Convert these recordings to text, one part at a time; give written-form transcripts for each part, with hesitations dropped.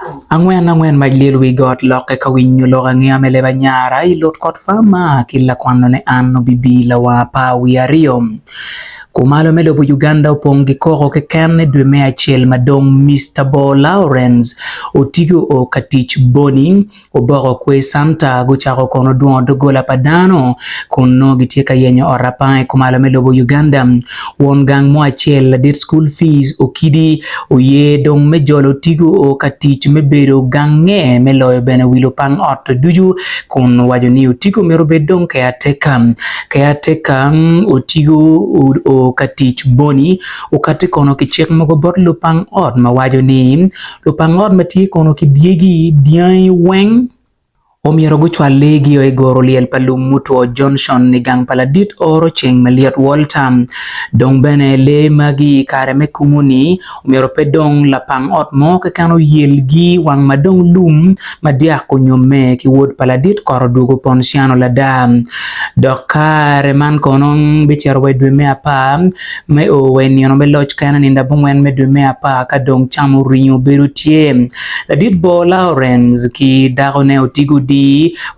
Angwen maglil wi got loke ka winyo lo ngea mele banyara ilot kot fama kila kwano ne anno bibila wa pa wi ariom. Kumalo melo bu Uganda opong gi koko ke kenne 2001 madong Mr. Bo Lawrence otigo o katich boning oboro kwe santa guchako kono duon dogola padano kono gitieka yenyo orapai kumalo melo bu Uganda won gang mo achiel dit school fees okidi oye dong mejolo tigo o katich mebedo gange melo bene wilo pang ot duju kun wajo ni otigo mero bedong kayateka otigo o katich boni ukati kono kichek mogo bot lupang ot mawajo ni lupang ot mati kono kidiegi dian weng omiero guchwa legi o igoro liel palum mutuo Johnson ni gang paladit oro cheng maliat Walter dong bene le magi kare me kumuni omiero pedong lapang ot mo kekano yelgi wang madong lum madia kunyome ki wod paladit koro dugo ponsiano lada dokare man konong bichero we dume apa me o wen yono be loch kana ninda bungwen me dume apa ka dong chamu rinyo berutie ladit Bo Lawrence ki dagone otigo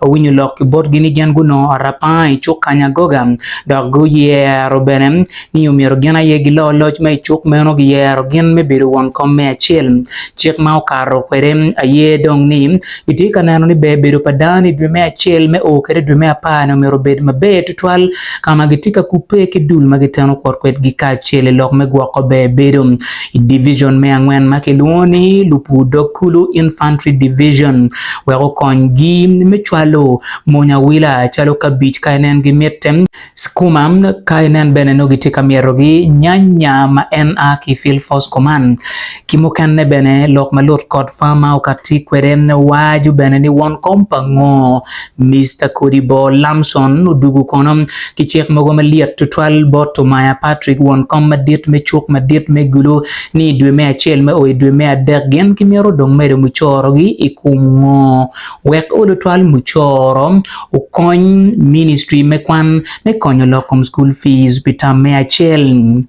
winyo lok bot gini gen guno arapai chuk kanya gogam dogu yero benem ni umiero gena yegi lo loch mai chuk meno yero gen me biru won komme achil chek mau karo kwerem aye dong ni itika nano ni be biru padani dume achil me o kere dume apana umiero bed mabe tutwal kama gitika kupe kidul magitano korkwet gika chile lok me gwako be biru division me angwen makiluoni lupu dokulu infantry division weko kongi mechwalo monya wila chalo kabich kainen gimetem skumam kainen beneno gitika mierogi nyanya ma NA ki field force command kimukan ne bene lok malot kod fama ukati kwerem waju bene ni won kompango Mr. Bo Lamson udugu konom kichek mogo maliat tutwal boto maya Patrick won kom madit me chuk madit me gulu ni dume achel me o dume adergen kimiero dong medo muchorogi ikungo wek olo twal muchoro ukony ministry mekwan mekonyo lokom school fees pitam me achel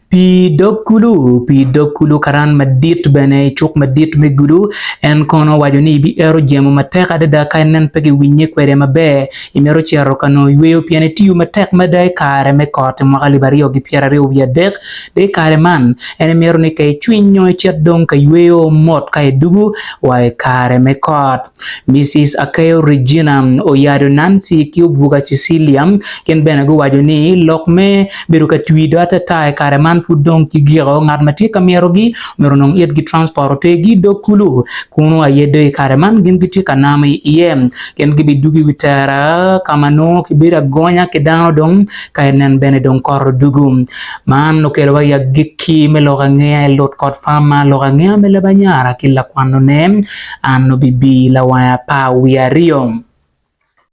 pi dokulu karan madit bene chuk madit me gulu en kono wajoni bi ero jemo mateka dada kainen pegi winye kwere mabe imero chero kano yweyo piane tiyu matek madai kare me kote mwakali bario gi piera reo via dek de kare man ene mero ni kay chwinyo chet dong ka yweyo mot kay dugu wae kare me kot Mrs. Akayo Regina Oyado Nancy Kiubvuga Cecilia ken bene go wajoni lokme beruka twido atata kare man pudong kigiro ngat mati kamierogi meronong yet gi transporte gi dokulu kuno ayede kareman gin giti kanami iem ken gibi dugi witara kamano kibira gonya kedano dong kainen bene dong kor dugum man no kelwa ya gikki meloga nge lot kot fama loga nge mele banyara kila kwano nem anno bibi la waya pa wiario